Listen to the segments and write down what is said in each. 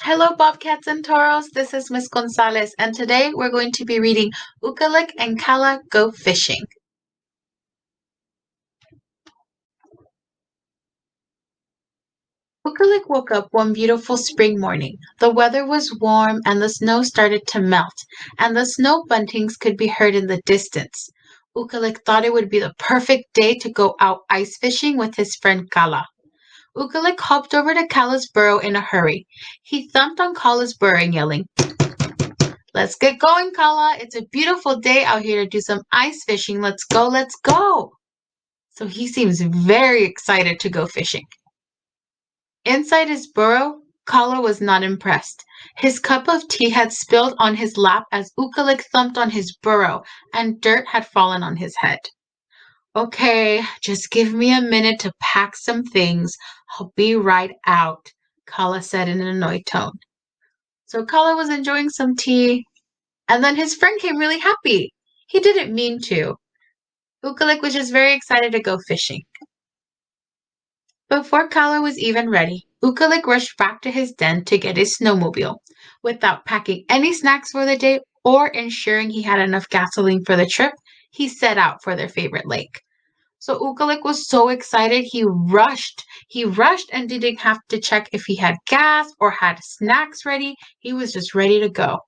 Hello, Bobcats and Toros. This is Miss Gonzalez, and today we're going to be reading Ukaliq and Kalla Go Fishing. Ukaliq woke up one beautiful spring morning. The weather was warm and the snow started to melt, and the snow buntings could be heard in the distance. Ukaliq thought it would be the perfect day to go out ice fishing with his friend Kalla. Ukaliq hopped over to Kalla's burrow in a hurry. He thumped on Kalla's burrow, yelling, "Let's get going, Kalla. It's a beautiful day out here to do some ice fishing. Let's go, let's go." So he seems very excited to go fishing. Inside his burrow, Kalla was not impressed. His cup of tea had spilled on his lap as Ukaliq thumped on his burrow, and dirt had fallen on his head. "Okay, just give me a minute to pack some things. I'll be right out," Kalla said in an annoyed tone. So Kalla was enjoying some tea, and then his friend came really happy. He didn't mean to. Ukaliq was just very excited to go fishing. Before Kalla was even ready, Ukaliq rushed back to his den to get his snowmobile. Without packing any snacks for the day or ensuring he had enough gasoline for the trip, he set out for their favorite lake. So Ukaliq was so excited he rushed. He rushed and didn't have to check if he had gas or had snacks ready. He was just ready to go.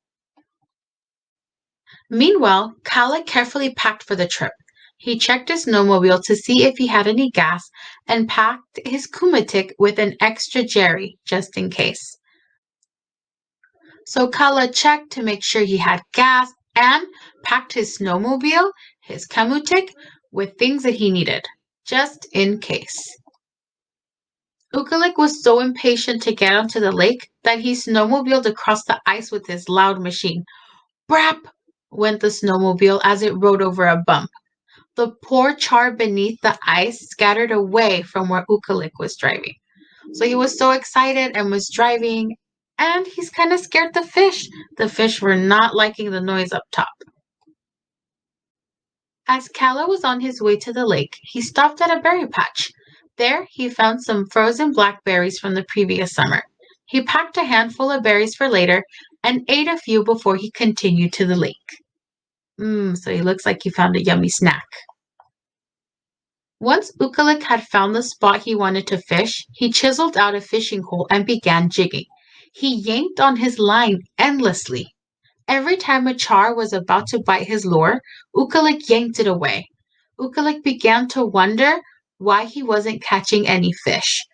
Meanwhile, Kalla carefully packed for the trip. He checked his snowmobile to see if he had any gas and packed his kumatik with an extra jerry just in case. So Kalla checked to make sure he had gas and packed his snowmobile, his kamutik, with things that he needed, just in case. Ukaliq was so impatient to get onto the lake that he snowmobiled across the ice with his loud machine. Brap! Went the snowmobile as it rode over a bump. The poor char beneath the ice scattered away from where Ukaliq was driving. So he was so excited and was driving, and he's kind of scared the fish. The fish were not liking the noise up top. As Kalla was on his way to the lake, he stopped at a berry patch. There, he found some frozen blackberries from the previous summer. He packed a handful of berries for later and ate a few before he continued to the lake. So he looks like he found a yummy snack. Once Ukaliq had found the spot he wanted to fish, he chiseled out a fishing hole and began jigging. He yanked on his line endlessly. Every time a char was about to bite his lure, Ukaliq yanked it away. Ukaliq began to wonder why he wasn't catching any fish.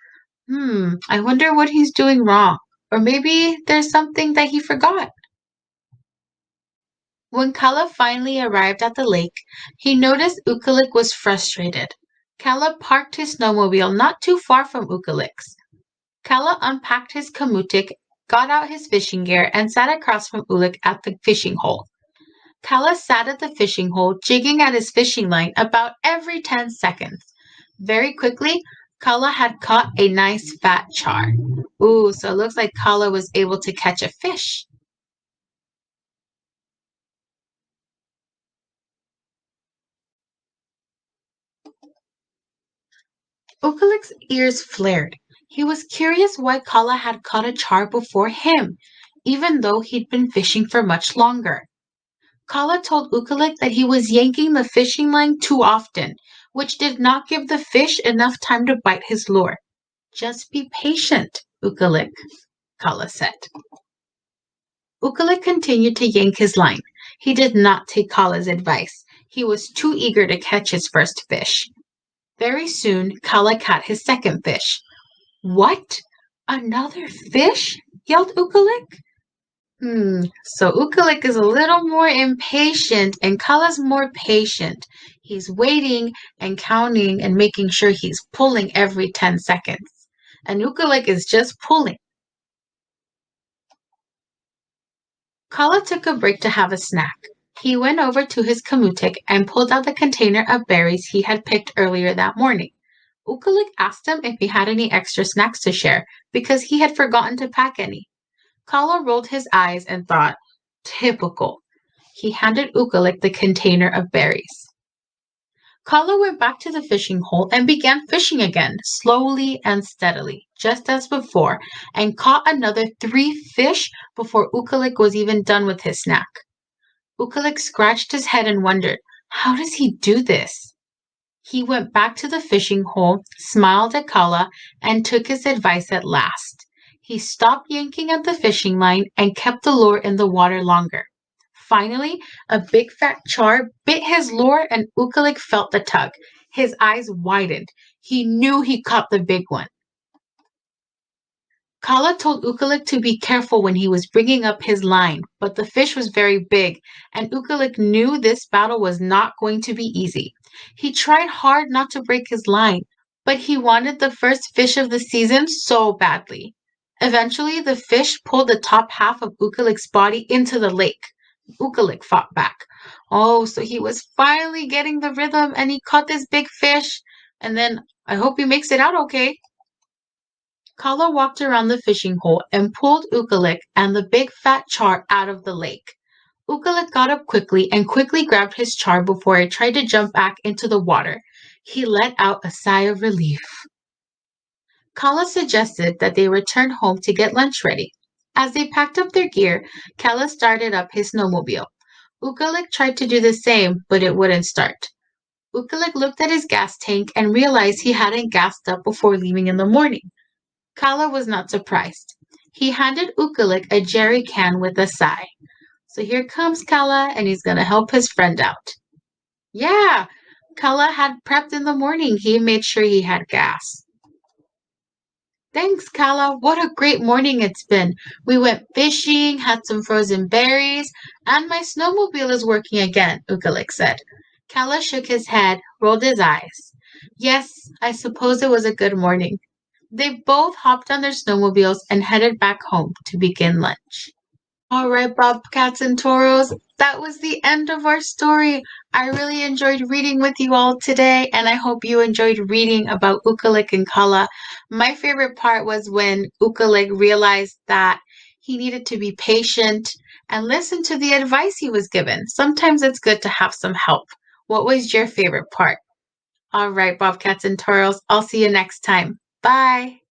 I wonder what he's doing wrong. Or maybe there's something that he forgot. When Kalla finally arrived at the lake, he noticed Ukaliq was frustrated. Kalla parked his snowmobile not too far from Ukaliq's. Kalla unpacked his kamutik, got out his fishing gear, and sat across from Ukaliq at the fishing hole. Kalla sat at the fishing hole, jigging at his fishing line about every 10 seconds. Very quickly, Kalla had caught a nice fat char. So it looks like Kalla was able to catch a fish. Ukaliq's ears flared. He was curious why Kalla had caught a char before him, even though he'd been fishing for much longer. Kalla told Ukaliq that he was yanking the fishing line too often, which did not give the fish enough time to bite his lure. "Just be patient, Ukaliq," Kalla said. Ukaliq continued to yank his line. He did not take Kalla's advice. He was too eager to catch his first fish. Very soon, Kalla caught his second fish. "What? Another fish?" yelled Ukaliq. So Ukaliq is a little more impatient and Kalla's more patient. He's waiting and counting and making sure he's pulling every 10 seconds. And Ukaliq is just pulling. Kalla took a break to have a snack. He went over to his kamutik and pulled out the container of berries he had picked earlier that morning. Ukaliq asked him if he had any extra snacks to share because he had forgotten to pack any. Kalla rolled his eyes and thought, typical. He handed Ukaliq the container of berries. Kalla went back to the fishing hole and began fishing again, slowly and steadily, just as before, and caught another 3 fish before Ukalik was even done with his snack. Ukalik scratched his head and wondered, how does he do this? He went back to the fishing hole, smiled at Kalla, and took his advice at last. He stopped yanking at the fishing line and kept the lure in the water longer. Finally, a big fat char bit his lure and Ukalik felt the tug. His eyes widened. He knew he caught the big one. Kalla told Ukalik to be careful when he was bringing up his line, but the fish was very big, and Ukalik knew this battle was not going to be easy. He tried hard not to break his line, but he wanted the first fish of the season so badly. Eventually, the fish pulled the top half of Ukalik's body into the lake. Ukalik fought back. Oh, so he was finally getting the rhythm and he caught this big fish. And then I hope he makes it out okay. Kalla walked around the fishing hole and pulled Ukalik and the big fat char out of the lake. Ukalik got up quickly and quickly grabbed his char before it tried to jump back into the water. He let out a sigh of relief. Kalla suggested that they return home to get lunch ready. As they packed up their gear, Kalla started up his snowmobile. Ukalik tried to do the same, but it wouldn't start. Ukalik looked at his gas tank and realized he hadn't gassed up before leaving in the morning. Kalla was not surprised. He handed Ukalik a jerry can with a sigh. So here comes Kalla, and he's going to help his friend out. Yeah, Kalla had prepped in the morning. He made sure he had gas. Thanks, Kalla. What a great morning it's been. We went fishing, had some frozen berries, and my snowmobile is working again, Ukalik said. Kalla shook his head, rolled his eyes. Yes, I suppose it was a good morning. They both hopped on their snowmobiles and headed back home to begin lunch. All right, Bobcats and Toros, that was the end of our story. I really enjoyed reading with you all today, and I hope you enjoyed reading about Ukaliq and Kalla. My favorite part was when Ukaliq realized that he needed to be patient and listen to the advice he was given. Sometimes it's good to have some help. What was your favorite part? All right, Bobcats and Toros, I'll see you next time. Bye.